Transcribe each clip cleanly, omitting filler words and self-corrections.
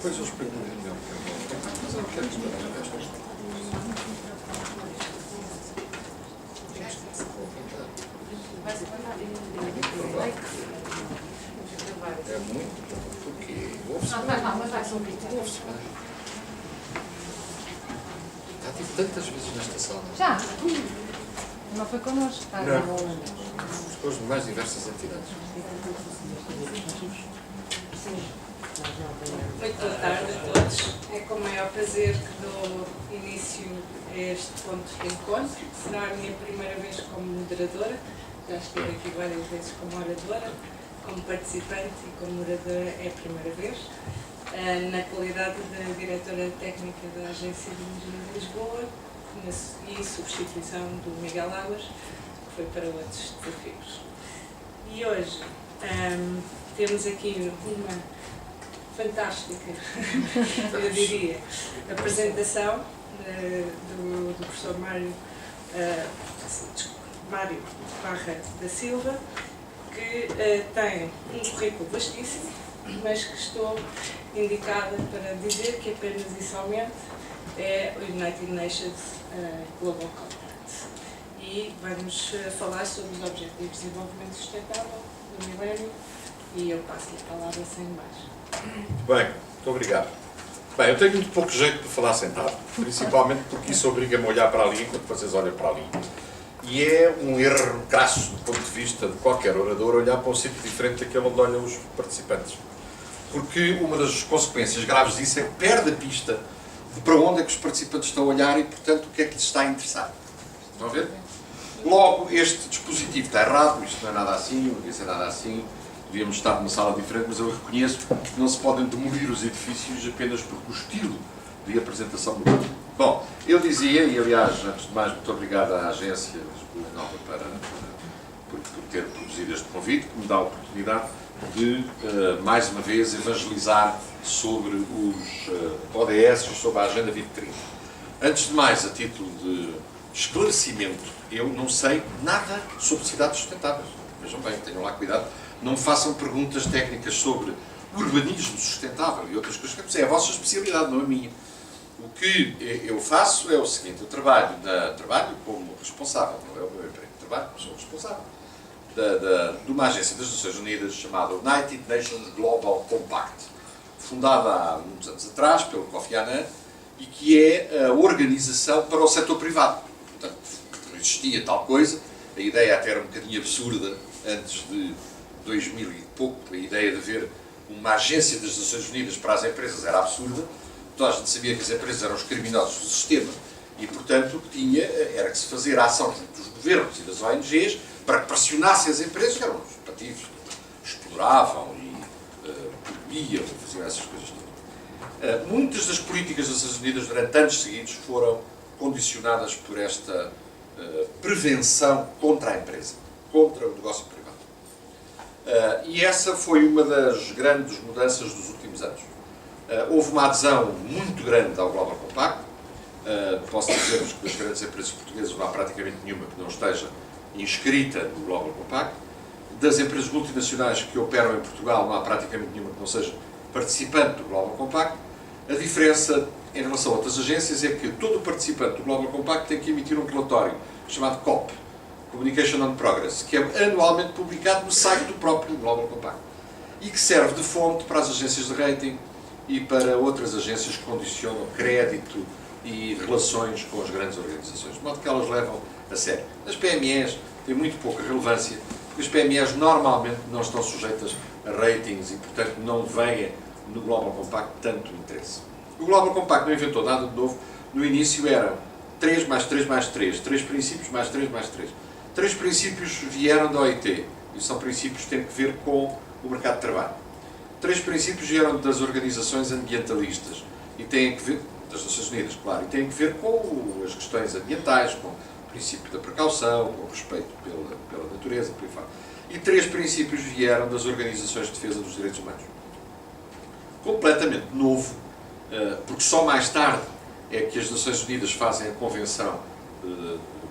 Depois eu explico melhor. Mas eu quero esperar. É muito, porque ouve-se. Não, mas vai subir. Ouve-se. Já tive tantas vezes nesta sala. Já? Não foi connosco. Não. Depois de mais diversas entidades. Muito boa tarde a todos. É com o maior prazer que dou início a este ponto de encontro. Será a minha primeira vez como moderadora. Já estive aqui várias vezes como oradora, como participante e como oradora é a primeira vez. Na qualidade de diretora técnica da Agência de Engenharia de Lisboa e substituição do Miguel Águas, que foi para outros desafios. E hoje temos aqui uma fantástica, eu diria, apresentação do professor Mário Barra da Silva, que tem um currículo vastíssimo, mas que estou indicada para dizer que apenas e somente é o United Nations Global Compact. E vamos falar sobre os Objetivos de Desenvolvimento Sustentável do Milénio, e eu passo-lhe a palavra sem mais. Muito bem, muito obrigado. Bem, eu tenho muito pouco jeito de falar sentado, principalmente porque isso obriga-me a olhar para ali enquanto vocês olham para ali. E é um erro crasso do ponto de vista de qualquer orador olhar para um sítio diferente daquele onde olham os participantes. Porque uma das consequências graves disso é que perde a pista de para onde é que os participantes estão a olhar e, portanto, o que é que lhes está a interessar. Estão a ver? Logo, este dispositivo está errado, isto não é nada assim, não devia ser nada assim. Devíamos estar numa sala diferente, mas eu reconheço que não se podem demolir os edifícios apenas porque o estilo de apresentação mudou. Bom, eu dizia, e aliás, antes de mais, muito obrigado à agência Lisboa Nova por ter produzido este convite, que me dá a oportunidade de, mais uma vez, evangelizar sobre os ODS e sobre a Agenda 2030. Antes de mais, a título de esclarecimento, eu não sei nada sobre cidades sustentáveis. Vejam bem, tenham lá cuidado. Não me façam perguntas técnicas sobre urbanismo sustentável e outras coisas. É a vossa especialidade, não a minha. O que eu faço é o seguinte: eu trabalho como responsável, não é o meu emprego, trabalho, sou responsável de uma agência das Nações Unidas chamada United Nations Global Compact, fundada há muitos anos atrás pelo Kofi Annan, e que é a organização para o setor privado. Portanto, não existia tal coisa, a ideia até era um bocadinho absurda antes de 2000 e pouco, a ideia de haver uma agência das Nações Unidas para as empresas era absurda. Toda a gente sabia que as empresas eram os criminosos do sistema e, portanto, o que era que se fazer a ação junto dos governos e das ONGs para que pressionassem as empresas, que eram os pativos, exploravam e proibiam, faziam essas coisas todas. Muitas das políticas das Nações Unidas durante anos seguidos foram condicionadas por esta prevenção contra a empresa, contra o negócio privado. E essa foi uma das grandes mudanças dos últimos anos. Houve uma adesão muito grande ao Global Compact. Posso dizer-vos que das grandes empresas portuguesas não há praticamente nenhuma que não esteja inscrita no Global Compact. Das empresas multinacionais que operam em Portugal não há praticamente nenhuma que não seja participante do Global Compact. A diferença em relação a outras agências é que todo participante do Global Compact tem que emitir um relatório chamado COP, Communication on Progress, que é anualmente publicado no site do próprio Global Compact e que serve de fonte para as agências de rating e para outras agências que condicionam crédito e relações com as grandes organizações, de modo que elas levam a sério. As PMEs têm muito pouca relevância, porque as PMEs normalmente não estão sujeitas a ratings e, portanto, não veem no Global Compact tanto interesse. O Global Compact não inventou nada de novo. No início eram 3 mais 3 mais 3, 3 princípios mais 3 mais 3. 3 princípios vieram da OIT, e são princípios que têm que ver com o mercado de trabalho. 3 princípios vieram das organizações ambientalistas, e têm que ver, das Nações Unidas, claro, e têm que ver com as questões ambientais, com princípio da precaução, o respeito pela natureza, por aí fora. E 3 princípios vieram das organizações de defesa dos direitos humanos. Completamente novo, porque só mais tarde é que as Nações Unidas fazem a Convenção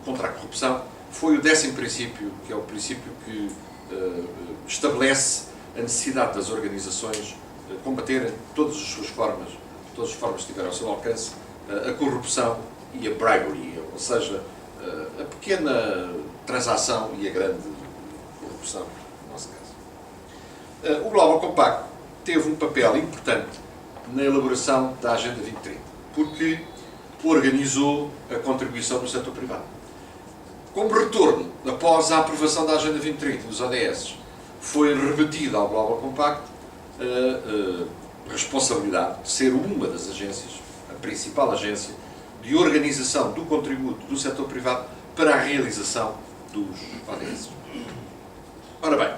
contra a Corrupção. Foi o 10º princípio, que é o princípio que estabelece a necessidade das organizações combaterem todas as suas formas, todas as formas que tiveram ao seu alcance, a corrupção e a bribery, ou seja, a pequena transação e a grande corrupção, no nosso caso. O Global Compact teve um papel importante na elaboração da Agenda 2030, porque organizou a contribuição do setor privado. Como retorno, após a aprovação da Agenda 2030 e dos ODS, foi remetida ao Global Compact a responsabilidade de ser uma das agências, a principal agência, de organização do contributo do setor privado para a realização dos ODS. Ora bem,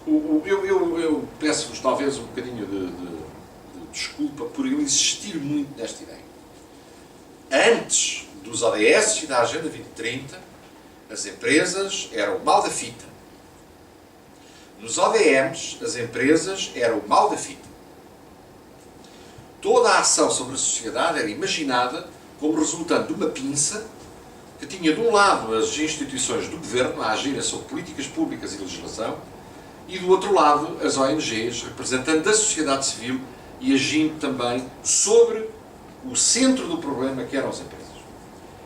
eu peço-vos talvez um bocadinho de desculpa por eu insistir muito nesta ideia. Antes dos ODS e da Agenda 2030, as empresas eram o mal da fita. Nos ODMs, as empresas eram o mal da fita. Toda a ação sobre a sociedade era imaginada como resultando de uma pinça que tinha de um lado as instituições do governo a agirem sobre políticas públicas e legislação e do outro lado as ONGs, representando a sociedade civil e agindo também sobre o centro do problema que eram as empresas.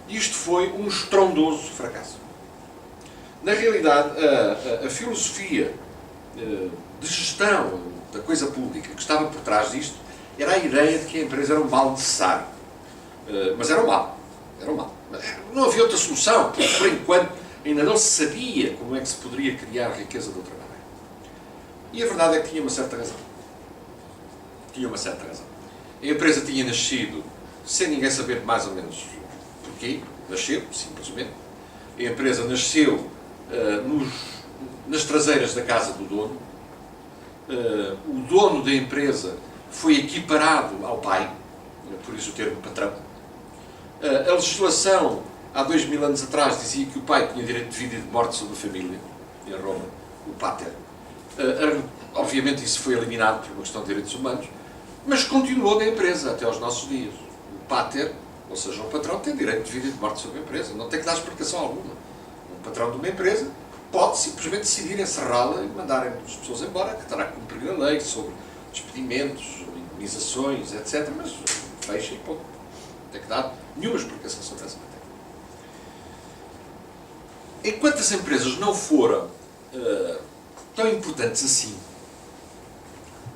Isto foi um estrondoso fracasso. Na realidade, a filosofia de gestão da coisa pública que estava por trás disto era a ideia de que a empresa era um mal necessário. Mas era um mal. Era um mal. Não havia outra solução, porque por enquanto ainda não se sabia como é que se poderia criar riqueza de outra maneira. E a verdade é que tinha uma certa razão. Tinha uma certa razão. A empresa tinha nascido sem ninguém saber mais ou menos porquê. Nasceu, simplesmente. A empresa nasceu nas traseiras da casa do dono. O dono da empresa foi equiparado ao pai, por isso o termo patrão. A legislação, há 2000 anos atrás, dizia que o pai tinha direito de vida e de morte sobre a família, em Roma, o pater. Obviamente isso foi eliminado por uma questão de direitos humanos, mas continuou na empresa até aos nossos dias. O pater, ou seja, o patrão, tem direito de vida e de morte sobre a empresa, não tem que dar explicação alguma. Um patrão de uma empresa pode simplesmente decidir encerrá-la e mandarem as pessoas embora, que terá que cumprir a lei sobre despedimentos, indemnizações, etc. Mas fecha e ponto. Não tem que dar nenhuma explicação sobre essa matéria. Enquanto as empresas não foram tão importantes assim,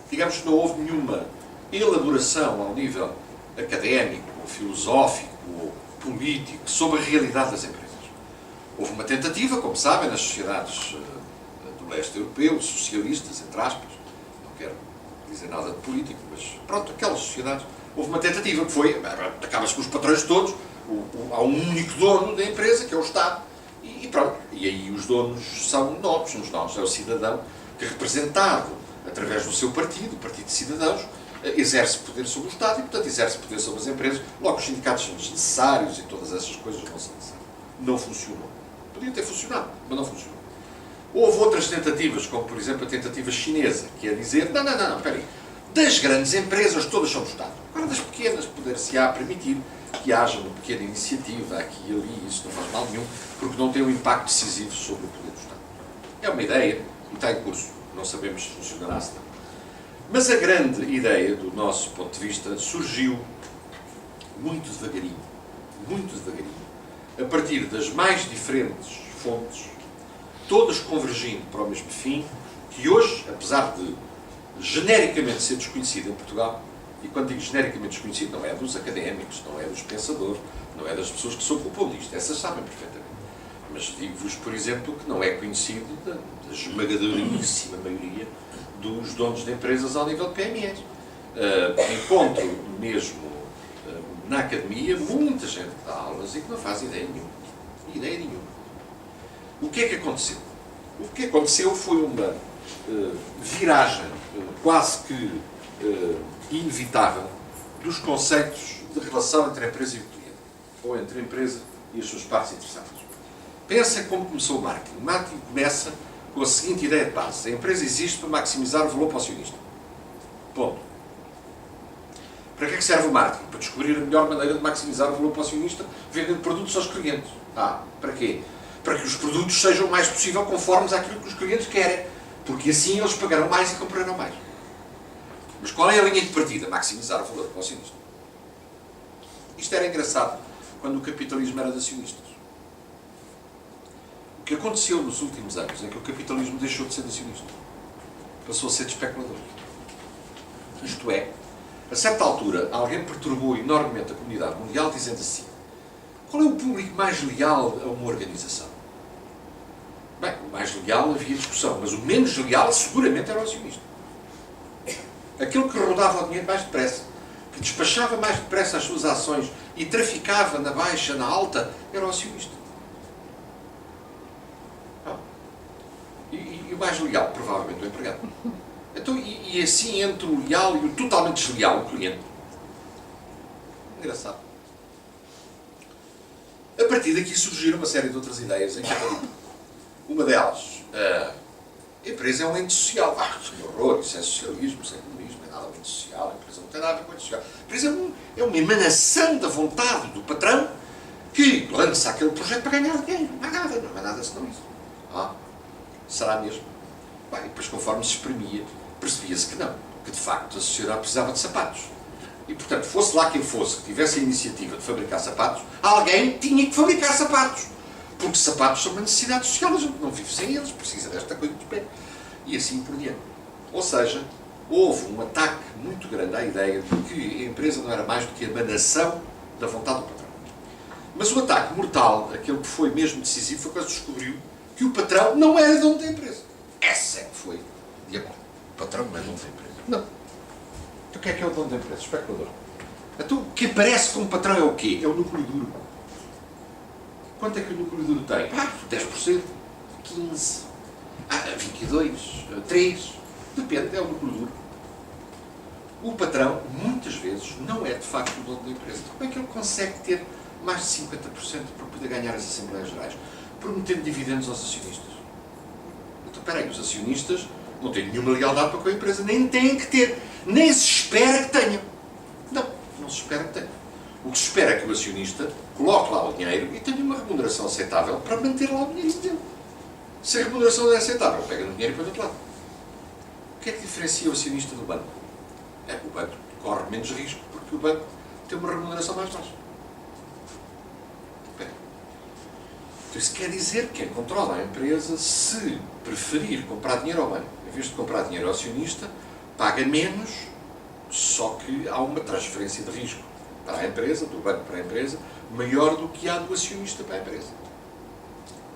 digamos que não houve nenhuma elaboração ao nível académico, ou filosófico, ou político, sobre a realidade das empresas. Houve uma tentativa, como sabem, nas sociedades do leste europeu, socialistas, entre aspas, não quero dizer nada de político, mas pronto, aquelas sociedades, houve uma tentativa que foi, acaba-se com os patrões todos, há um único dono da empresa, que é o Estado, e pronto, e aí os donos são nós, somos nós, é o cidadão que, representado através do seu partido, o Partido de Cidadãos, exerce poder sobre o Estado e, portanto, exerce poder sobre as empresas. Logo, os sindicatos são desnecessários e todas essas coisas não são necessárias. Não funcionou. Podia ter funcionado, mas não funcionou. Houve outras tentativas, como, por exemplo, a tentativa chinesa, que é dizer, não, espera aí, das grandes empresas todas são do Estado. Agora, das pequenas, poder-se-á permitir que haja uma pequena iniciativa aqui e ali, isso não faz mal nenhum, porque não tem um impacto decisivo sobre o poder do Estado. É uma ideia e está em curso. Não sabemos se funcionará, se não. Mas a grande ideia, do nosso ponto de vista, surgiu muito devagarinho, a partir das mais diferentes fontes, todas convergindo para o mesmo fim, que hoje, apesar de genericamente ser desconhecido em Portugal, e quando digo genericamente desconhecido, não é dos académicos, não é dos pensadores, não é das pessoas que se ocupam disto, essas sabem perfeitamente. Mas digo-vos, por exemplo, que não é conhecido da esmagadoríssima maioria dos donos de empresas ao nível de PMEs. Encontro mesmo na academia muita gente que dá aulas e que não faz ideia nenhuma. O que é que aconteceu? O que aconteceu foi uma viragem quase que inevitável dos conceitos de relação entre a empresa e o cliente, ou entre a empresa e as suas partes interessadas. Pensa como começou o marketing. O marketing começa com a seguinte ideia de base. A empresa existe para maximizar o valor para o acionista. Ponto. Para que é que serve o marketing? Para descobrir a melhor maneira de maximizar o valor para o acionista vendendo produtos aos clientes. Para quê? Para que os produtos sejam o mais possível conformes àquilo que os clientes querem. Porque assim eles pagarão mais e comprarão mais. Mas qual é a linha de partida? Maximizar o valor para o acionista. Isto era engraçado quando o capitalismo era de acionistas. O que aconteceu nos últimos anos é que o capitalismo deixou de ser de acionista. Passou a ser de especulador. Isto é, a certa altura, alguém perturbou enormemente a comunidade mundial dizendo assim: qual é o público mais leal a uma organização? Bem, o mais leal havia discussão, mas o menos leal seguramente era o acionista. Aquele que rodava o dinheiro mais depressa, que despachava mais depressa as suas ações e traficava na baixa, na alta, era o acionista. E o mais leal, provavelmente, o empregado. Então, e assim entre o leal e o totalmente desleal, o cliente. Engraçado. A partir daqui surgiram uma série de outras ideias em cada uma delas. A empresa é um ente social. Que horror, isso é socialismo, isso é comunismo, não é nada um ente social. A empresa não tem nada a ver com o ente social. A empresa é uma emanação da vontade do patrão que lança aquele projeto para ganhar dinheiro. Não é nada senão isso. Será mesmo? Bem, e depois, conforme se exprimia, percebia-se que não, que de facto a sociedade precisava de sapatos. E, portanto, fosse lá quem fosse que tivesse a iniciativa de fabricar sapatos, alguém tinha que fabricar sapatos. Porque sapatos são uma necessidade social, a gente não vive sem eles, precisa desta coisa de pé. E assim por diante. Ou seja, houve um ataque muito grande à ideia de que a empresa não era mais do que a emanação da vontade do patrão. Mas o ataque mortal, aquele que foi mesmo decisivo, foi quando se descobriu que o patrão não era dono da empresa. Essa é que foi de acordo. O patrão não é dono da empresa. Não. Então o que é o dono da empresa? O especulador. Então o que aparece como patrão é o quê? É o núcleo duro. Quanto é que o núcleo duro tem? 10%, 15%, 22%, 3%. Depende, é o núcleo duro. O patrão, muitas vezes, não é de facto o dono da empresa. Como é que ele consegue ter mais de 50% para poder ganhar as Assembleias Gerais? Prometendo dividendos aos acionistas. Então, espera aí, os acionistas não têm nenhuma lealdade para com a empresa, nem têm que ter, nem se espera que tenham. Não se espera que tenham. O que se espera é que o acionista coloque lá o dinheiro e tenha uma remuneração aceitável para manter lá o dinheiro dele. Se a remuneração não é aceitável, pega no dinheiro e põe do outro lado. O que é que diferencia o acionista do banco? É que o banco corre menos risco porque o banco tem uma remuneração mais baixa. Então isso quer dizer que quem controla a empresa, se preferir comprar dinheiro ao banco, em vez de comprar dinheiro ao acionista, paga menos, só que há uma transferência de risco para a empresa, do banco para a empresa, maior do que há do acionista para a empresa.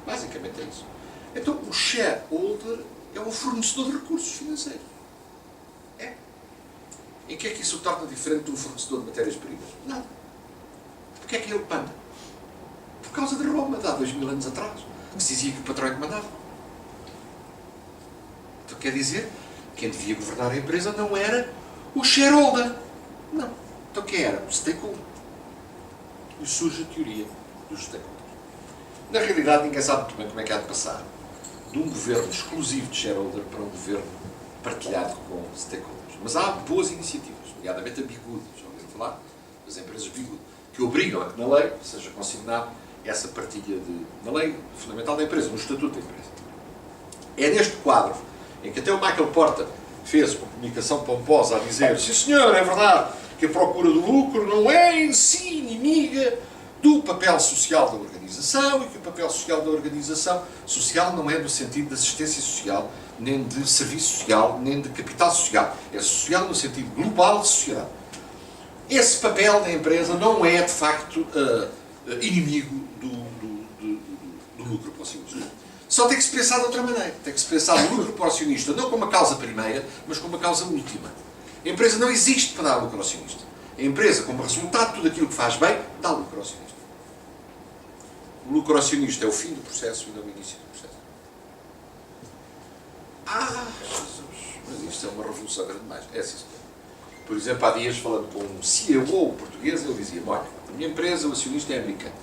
Basicamente é isso. Então o shareholder é um fornecedor de recursos financeiros. É. Em que é que isso o torna diferente de um fornecedor de matérias-primas? Nada. Porque é que ele manda? Por causa de Roma, de há 2000 anos atrás, que se dizia que o patrão é que mandava. Então quer dizer, quem devia governar a empresa não era o shareholder. Não. Então quem era? O stakeholder. E surge a teoria dos stakeholders. Na realidade, ninguém sabe muito bem como é que há de passar de um governo exclusivo de shareholder para um governo partilhado com stakeholders. Mas há boas iniciativas, nomeadamente a Bigude, já ouviram falar? Das empresas Bigude, que obrigam a que na lei seja consignado essa partilha na lei fundamental da empresa, no estatuto da empresa. É neste quadro em que até o Michael Porter fez uma comunicação pomposa a dizer: sim senhor, é verdade que a procura do lucro não é em si inimiga do papel social da organização e que o papel social da organização social não é no sentido de assistência social, nem de serviço social, nem de capital social. É social no sentido global de sociedade. Esse papel da empresa não é, de facto, inimigo do lucro para o acionista. Só tem que se pensar de outra maneira. Tem que se pensar no lucro para o acionista não como uma causa primeira, mas como uma causa última. A empresa não existe para dar lucro ao acionista. A empresa, como resultado de tudo aquilo que faz bem, dá lucro ao acionista. O lucro ao acionista é o fim do processo e não o início do processo. Jesus! Mas isto é uma revolução grande demais. É assim. Por exemplo, há dias, falando com um CEO português, ele dizia: olha, a minha empresa, o acionista é americano.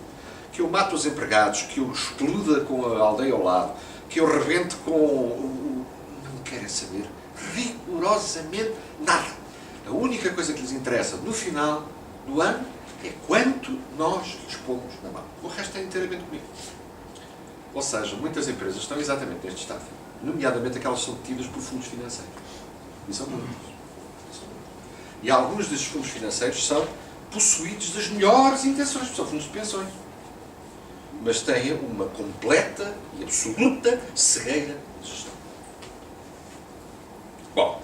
que eu mato os empregados, que eu exploda com a aldeia ao lado, que eu rebento com o... Não querem saber rigorosamente nada. A única coisa que lhes interessa no final do ano é quanto nós lhes pomos na mão. O resto é inteiramente comigo. Ou seja, muitas empresas estão exatamente neste estado, nomeadamente aquelas que são detidas por fundos financeiros. E são muitas. E alguns desses fundos financeiros são possuídos das melhores intenções, são fundos de pensões. Mas têm uma completa e absoluta cegueira de gestão. Bom,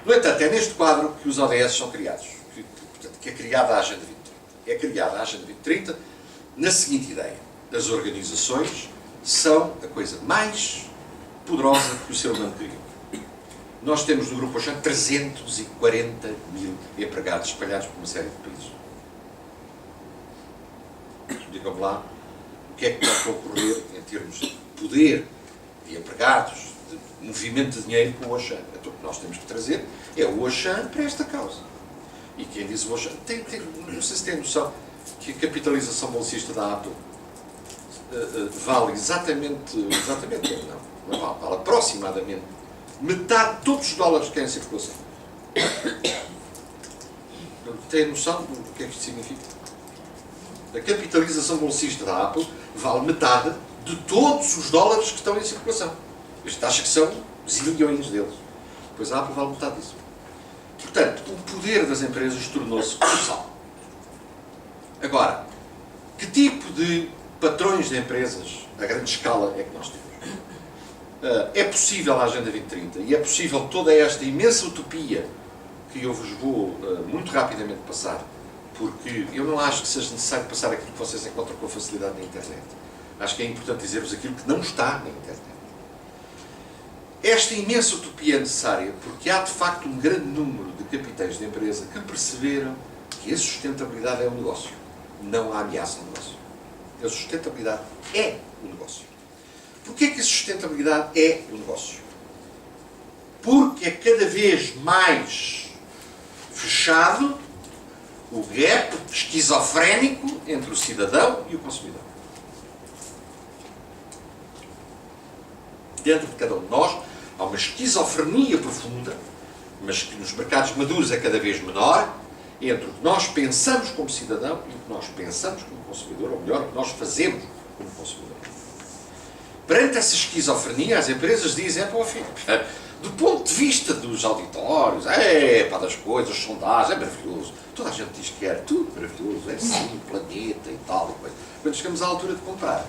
no entanto, é neste quadro que os ODS são criados. Portanto, que é criada a Agenda 2030. É criada a Agenda 2030 na seguinte ideia. As organizações são a coisa mais poderosa que o ser humano criou. Nós temos no Grupo Auchan 340 mil empregados espalhados por uma série de países. Digam-me lá o que é que pode ocorrer em termos de poder, de empregados, de movimento de dinheiro com o Auchan. Então, o que nós temos que trazer é o Auchan para esta causa. E quem diz o Auchan, não sei se tem noção que a capitalização bolsista da Apple vale exatamente não vale aproximadamente metade de todos os dólares que têm em circulação. Tem noção do que é que isto significa? A capitalização bolsista da Apple vale metade de todos os dólares que estão em circulação. Isto acha que são zilhões deles. Pois a Apple vale metade disso. Portanto, o poder das empresas tornou-se colossal. Agora, que tipo de patrões de empresas a grande escala é que nós temos? É possível a Agenda 2030 e é possível toda esta imensa utopia que eu vos vou muito rapidamente passar, porque eu não acho que seja necessário passar aquilo que vocês encontram com facilidade na internet. Acho que é importante dizer-vos aquilo que não está na internet. Esta imensa utopia é necessária porque há de facto um grande número de capitães de empresa que perceberam que a sustentabilidade é um negócio, não a ameaça ao negócio. A sustentabilidade é um negócio. Porquê que a sustentabilidade é um negócio? Porque é cada vez mais fechado o gap esquizofrénico entre o cidadão e o consumidor. Dentro de cada um de nós há uma esquizofrenia profunda, mas que nos mercados maduros é cada vez menor, entre o que nós pensamos como cidadão e o que nós pensamos como consumidor, ou melhor, o que nós fazemos como consumidor. Perante essa esquizofrenia, as empresas dizem, do ponto de vista dos auditórios, das coisas, sondagens, é maravilhoso. Toda a gente diz que é tudo maravilhoso, é sim, o planeta e tal. E coisa. Quando chegamos à altura de comprar,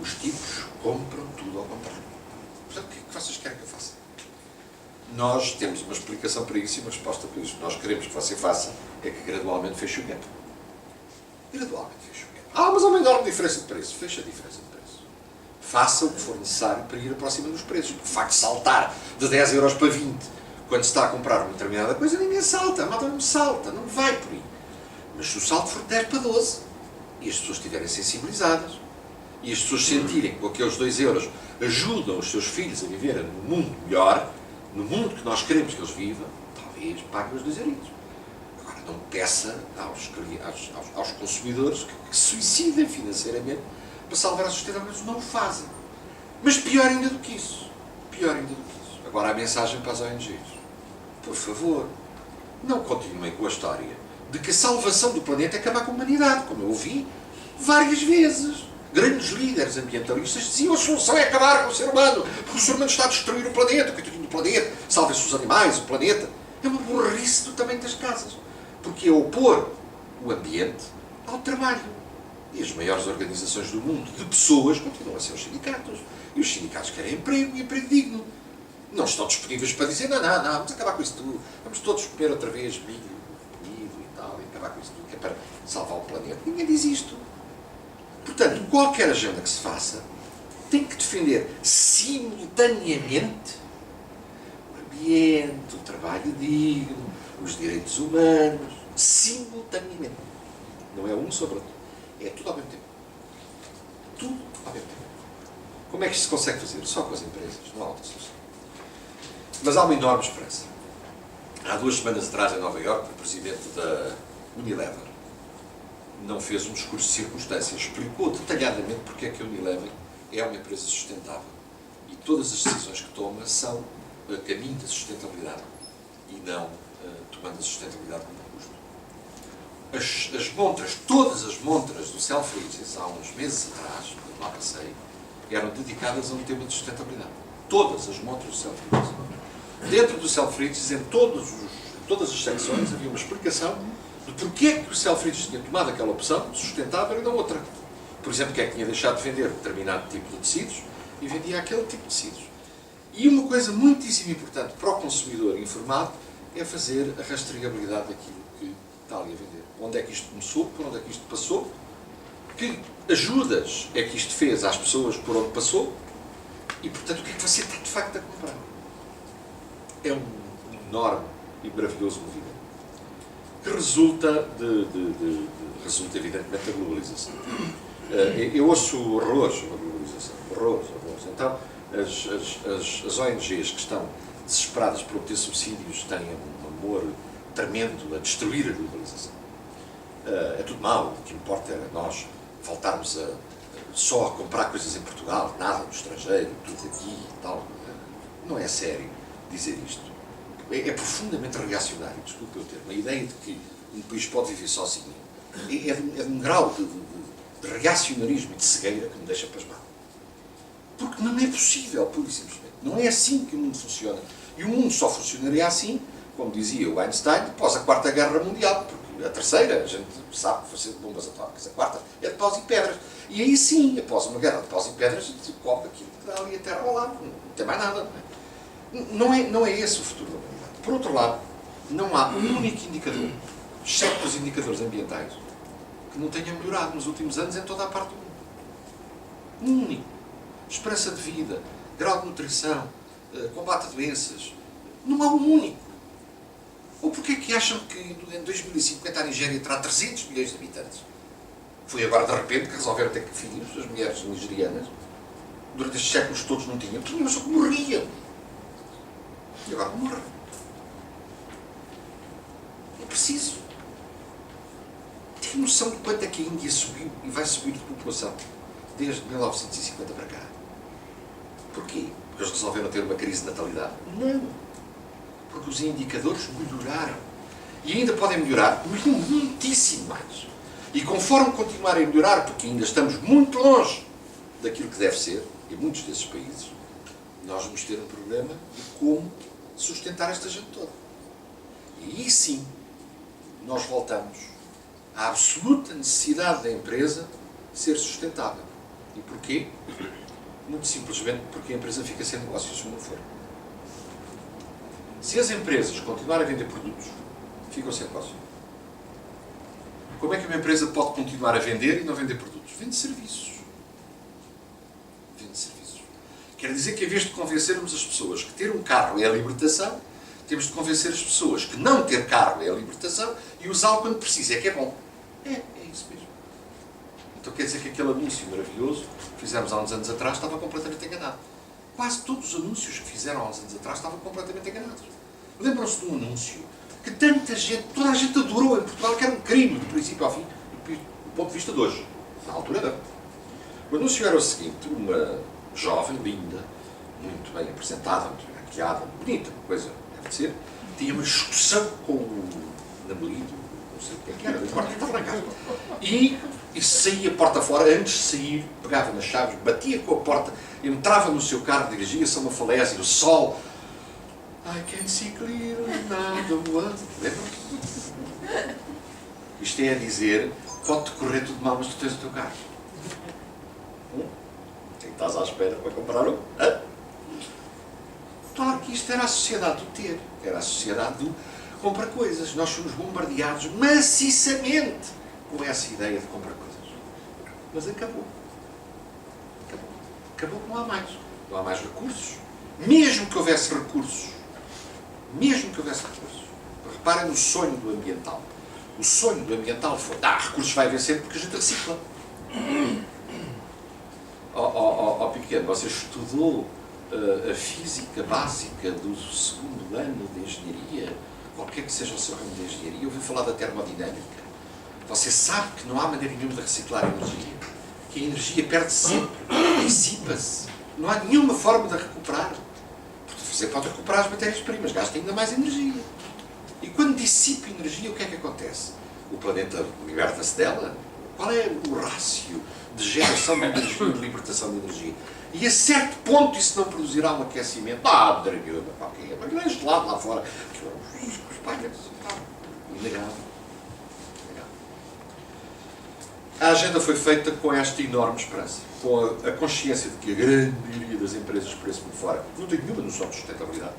os tipos compram tudo ao contrário. Portanto, o que é que vocês querem que eu faça? Nós temos uma explicação para isso e uma resposta para isso. Nós queremos que você faça é que gradualmente feche o gap. Gradualmente feche o gap. Mas há uma enorme diferença de preço. Fecha a diferença de preço. Faça o que for necessário para ir aproximando dos preços. O facto de saltar de 10 euros para 20, quando se está a comprar uma determinada coisa, ninguém salta. A malta não salta. Não vai por aí. Mas se o salto for de 10 para 12, e as pessoas estiverem sensibilizadas, e as pessoas sentirem que com aqueles 2 euros ajudam os seus filhos a viverem num mundo melhor, no mundo que nós queremos que eles vivam, talvez paguem os 2 euros. Agora, não peça aos consumidores que se suicidem financeiramente para salvar a sustentabilidade. Não o fazem. Mas pior ainda do que isso. Agora, a mensagem para as ONGs. Por favor, não continuem com a história de que a salvação do planeta é acabar com a humanidade, como eu ouvi várias vezes. Grandes líderes ambientalistas diziam a solução é acabar com o ser humano, porque o ser humano está a destruir o planeta, o coitadinho do planeta, salvem-se os animais, o planeta. É uma burrice do tamanho das casas, porque é opor o ambiente ao trabalho. E as maiores organizações do mundo de pessoas continuam a ser os sindicatos. E os sindicatos querem emprego e emprego digno. Não estão disponíveis para dizer, não, vamos acabar com isso tudo, vamos todos comer outra vez milho e tal, e acabar com isso tudo, que é para salvar o planeta. Ninguém diz isto. Portanto, qualquer agenda que se faça tem que defender simultaneamente o ambiente, o trabalho digno, os direitos humanos, simultaneamente. Não é um sobre o outro. É tudo ao mesmo tempo. Tudo ao mesmo tempo. Como é que isto se consegue fazer? Só com as empresas. Não há outra solução. Mas há uma enorme esperança. Há 2 semanas atrás, em Nova Iorque, o presidente da Unilever não fez um discurso de circunstância, explicou detalhadamente porque é que a Unilever é uma empresa sustentável. E todas as decisões que toma são a caminho da sustentabilidade e não tomando a sustentabilidade como custo. As montras, todas as montras do Selfridges, há uns meses atrás, eu lá passei, eram dedicadas a um tema de sustentabilidade. Todas as montras do Selfridges. Dentro do Selfridges, em todas as secções, havia uma explicação de porque é que o Selfridges tinha tomado aquela opção sustentável e não outra. Por exemplo, que é que tinha deixado de vender determinado tipo de tecidos e vendia aquele tipo de tecidos. E uma coisa muitíssimo importante para o consumidor informado é fazer a rastreabilidade daquilo que está ali a vender. Onde é que isto começou, por onde é que isto passou, que ajudas é que isto fez às pessoas por onde passou e, portanto, o que é que você está de facto a comprar. É um enorme e maravilhoso movimento que resulta resulta evidentemente da globalização. Eu ouço horrores na globalização, horrores. Então, as ONGs que estão desesperadas por obter subsídios têm um amor tremendo a destruir a globalização. É tudo mau, o que importa é nós voltarmos só a comprar coisas em Portugal, nada no estrangeiro, tudo aqui e tal. Não é sério dizer isto. É profundamente reacionário, desculpe eu termo. A ideia de que um país pode viver sozinho é de um grau de reacionarismo e de cegueira que me deixa pasmado. Porque não é possível, pura e simplesmente. Não é assim que o mundo funciona. E o mundo só funcionaria assim, como dizia o Einstein, após a Quarta Guerra Mundial. Porque a terceira, a gente sabe fazer bombas atómicas. A quarta é de paus e pedras. E aí sim, após uma guerra de paus e pedras, a gente cobre aquilo que dá ali a terra ao lado. Não tem mais nada. Não é esse o futuro da humanidade. Por outro lado, não há um único indicador, exceto os indicadores ambientais, que não tenha melhorado nos últimos anos em toda a parte do mundo. Um único. Esperança de vida, grau de nutrição, combate a doenças. Não há um único. Ou porquê é que acham que em 2050 a Nigéria terá 300 milhões de habitantes? Foi agora de repente que resolveram ter filhos, as mulheres nigerianas. Durante estes séculos todos não tinham, só que morriam. E agora morrem. É preciso. Tem noção de quanto é que a Índia subiu e vai subir de população desde 1950 para cá? Porquê? Porque eles resolveram ter uma crise de natalidade? Não. Porque os indicadores melhoraram. E ainda podem melhorar muitíssimo mais. E conforme continuarem a melhorar, porque ainda estamos muito longe daquilo que deve ser, em muitos desses países, nós vamos ter um problema de como sustentar esta gente toda. E aí sim, nós voltamos à absoluta necessidade da empresa ser sustentável. E porquê? Muito simplesmente porque a empresa fica sem negócios se não for. Se as empresas continuarem a vender produtos, ficam sem negócio. Como é que uma empresa pode continuar a vender e não vender produtos? Vende serviços. Vende serviços. Quer dizer que, em vez de convencermos as pessoas que ter um carro é a libertação, temos de convencer as pessoas que não ter carro é a libertação e usá-lo quando precisa. É que é bom. É isso mesmo. Então quer dizer que aquele anúncio maravilhoso que fizemos há uns anos atrás estava completamente enganado. Quase todos os anúncios que fizeram há uns anos atrás estavam completamente enganados. Lembram-se de um anúncio que tanta gente, toda a gente adorou em Portugal, que era um crime, do princípio ao fim, do ponto de vista de hoje. Na altura não. O anúncio era o seguinte: uma jovem, linda, muito bem apresentada, muito bem maquiada, bonita, coisa deve de ser, tinha uma discussão com o namorado, não sei o que era, não importa, estava na casa. E saía a porta fora, antes de sair, pegava nas chaves, batia com a porta, entrava no seu carro, dirigia-se a uma falésia, o sol. I can see clearly now the world. Lembra-se? Isto é a dizer, pode-te correr tudo mal, mas tu tens o teu carro. Quem estás à espera para comprar um? Claro que isto era a sociedade do ter. Era a sociedade do compra coisas. Nós somos bombardeados maciçamente com essa ideia de comprar coisas. Mas acabou. Acabou que não há mais. Não há mais recursos. Mesmo que houvesse recursos. Reparem no sonho do ambiental. O sonho do ambiental foi, recursos vai haver sempre porque a gente recicla. Pequeno, você estudou a física básica do segundo ano de engenharia, qualquer que seja o seu ramo de engenharia, ouviu falar da termodinâmica. Você sabe que não há maneira nenhuma de reciclar a energia. Que a energia perde sempre, dissipa-se. Não há nenhuma forma de a recuperar. Porque você pode recuperar as matérias-primas, gasta ainda mais energia. E quando dissipa energia, o que é que acontece? O planeta liberta-se dela? Qual é o rácio de geração de energia e de libertação de energia? E a certo ponto isso não produzirá um aquecimento. Ah, dragão, mas não é gelado lá fora. Os painéis. Inegável. A agenda foi feita com esta enorme esperança, com a consciência de que a grande maioria das empresas por esse mundo fora não tem nenhuma noção de sustentabilidade,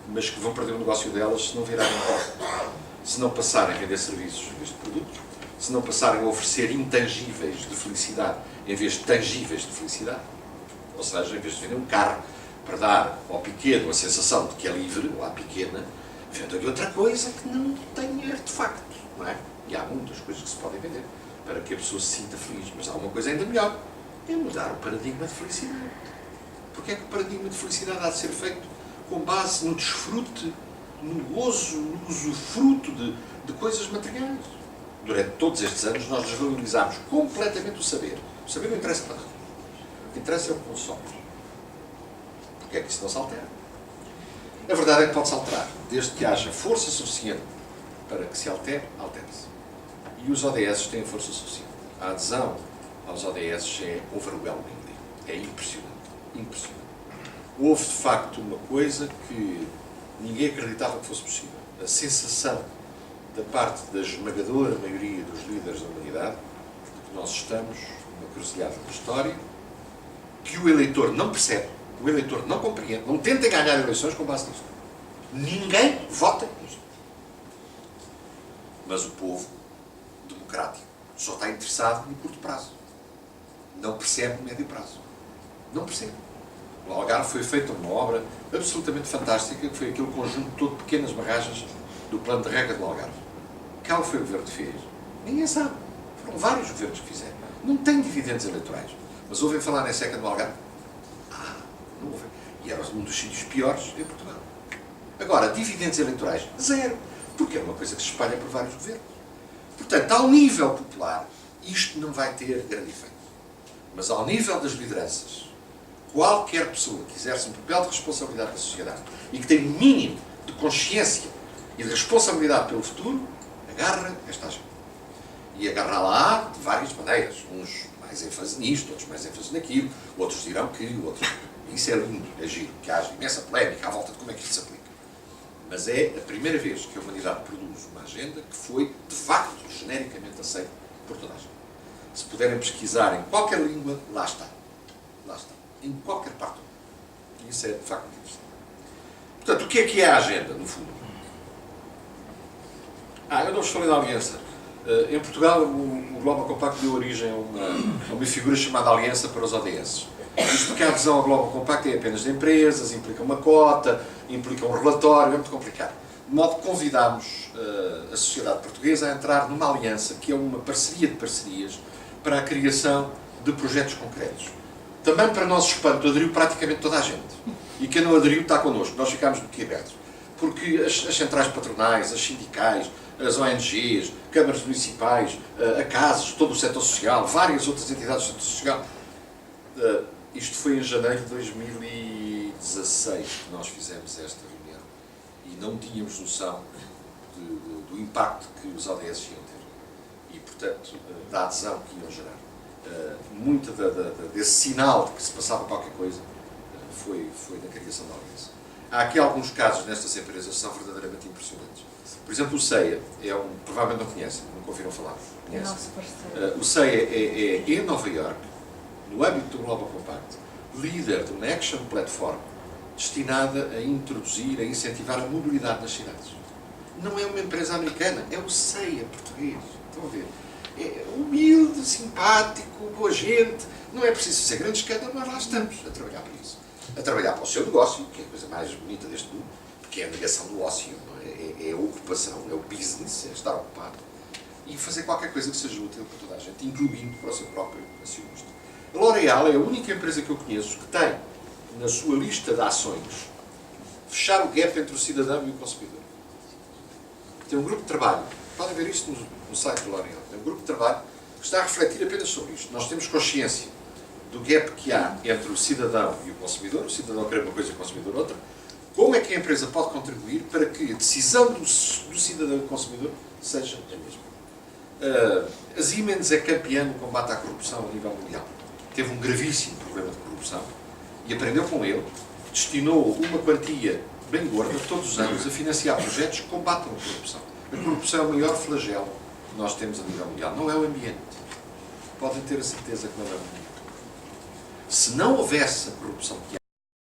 mas que vão perder o negócio delas se não virarem embora, se não passarem a vender serviços em vez de produtos, se não passarem a oferecer intangíveis de felicidade em vez de tangíveis de felicidade. Ou seja, em vez de vender um carro para dar ao pequeno a sensação de que é livre, ou à pequena, vende-lhe outra coisa que não tem artefacto, não é? E há muitas coisas que se podem vender para que a pessoa se sinta feliz. Mas há uma coisa ainda melhor, é mudar o paradigma de felicidade. Porque é que o paradigma de felicidade há de ser feito com base no desfrute, no gozo, no usufruto de coisas materiais? Durante todos estes anos nós desvalorizámos completamente o saber. O saber não interessa para nada. O que interessa é o que consomos. Porque é que isso não se altera? A verdade é que pode-se alterar, desde que haja força suficiente para que se altere, altere-se. E os ODS têm força suficiente. A adesão aos ODS é overwhelming. É impressionante. Impressionante. Houve, de facto, uma coisa que ninguém acreditava que fosse possível. A sensação da parte da esmagadora maioria dos líderes da humanidade de que nós estamos numa cruciada da história, que o eleitor não percebe, o eleitor não compreende, não tenta ganhar eleições com base nisto. Ninguém vota nisto. Mas o povo democrático só está interessado no curto prazo. Não percebe no médio prazo. Não percebe. No Algarve foi feita uma obra absolutamente fantástica, que foi aquele conjunto todo de pequenas barragens do plano de rega do Algarve. Qual foi o governo que fez? Ninguém sabe. Foram vários governos que fizeram. Não tem dividendos eleitorais. Mas ouvem falar na seca do Algarve? Não ouvem. E era um dos sítios piores em Portugal. Agora, dividendos eleitorais? Zero. Porque é uma coisa que se espalha por vários governos. Portanto, ao nível popular, isto não vai ter grande efeito. Mas ao nível das lideranças, qualquer pessoa que exerce um papel de responsabilidade na sociedade e que tem um mínimo de consciência e de responsabilidade pelo futuro, agarra esta agenda. E agarrá-la de várias maneiras. Uns mais ênfase nisto, outros mais ênfase naquilo, outros dirão que, outros... Isso é lindo, é giro, que haja imensa polémica à volta de como é que isto se aplica. Mas é a primeira vez que a humanidade produz uma agenda que foi, de facto, genericamente aceita por toda a gente. Se puderem pesquisar em qualquer língua, lá está. Lá está. Em qualquer parte do mundo. E isso é, de facto, interessante. Portanto, o que é a agenda, no fundo? Eu não vos falei da aliança. Em Portugal, o Global Compact deu origem a uma figura chamada Aliança para os ODS. Isto porque a adesão ao Global Compact é apenas de empresas, implica uma cota, implica um relatório, é muito complicado. De modo que convidámos a sociedade portuguesa a entrar numa aliança, que é uma parceria de parcerias, para a criação de projetos concretos. Também, para nosso espanto, aderiu praticamente toda a gente. E quem não aderiu está connosco, nós ficámos boquiabertos. Porque as centrais patronais, as sindicais, as ONGs, câmaras municipais, a CASES, todo o setor social, várias outras entidades do setor social. Isto foi em janeiro de 2016 que nós fizemos esta reunião e não tínhamos noção do impacto que os ODS iam ter e, portanto, da adesão que iam gerar. Muito desse sinal de que se passava qualquer coisa foi na criação da aliança. Há aqui alguns casos nestas empresas que são verdadeiramente impressionantes. Por exemplo, o CEIA, provavelmente não conhecem, nunca ouviram falar. Conhecem. O CEIA é em Nova Iorque, no âmbito do Global Compact, líder de uma action platform destinada a introduzir, a incentivar a mobilidade nas cidades. Não é uma empresa americana, é o CEIA português. Estão a ver? É humilde, simpático, boa gente. Não é preciso ser grande escândalo, mas lá estamos a trabalhar para isso. A trabalhar para o seu negócio, que é a coisa mais bonita deste mundo, porque é a negação do ócio, não é? É a ocupação, é o business, é estar ocupado. E fazer qualquer coisa que seja útil para toda a gente, incluindo para o seu próprio acionista. A L'Oréal é a única empresa que eu conheço que tem, na sua lista de ações, fechar o gap entre o cidadão e o consumidor. Tem um grupo de trabalho, podem ver isto no site do L'Oréal, tem um grupo de trabalho que está a refletir apenas sobre isto. Nós temos consciência do gap que há entre o cidadão e o consumidor, o cidadão quer uma coisa e o consumidor outra. Como é que a empresa pode contribuir para que a decisão do cidadão e do consumidor seja a mesma? A Siemens é campeã no combate à corrupção a nível mundial. Teve um gravíssimo problema de corrupção e aprendeu com ele, destinou uma quantia bem gorda todos os anos a financiar projetos que combatam a corrupção. A corrupção é o maior flagelo que nós temos a nível mundial. Não é o ambiente. Podem ter a certeza que não é o ambiente. Se não houvesse a corrupção que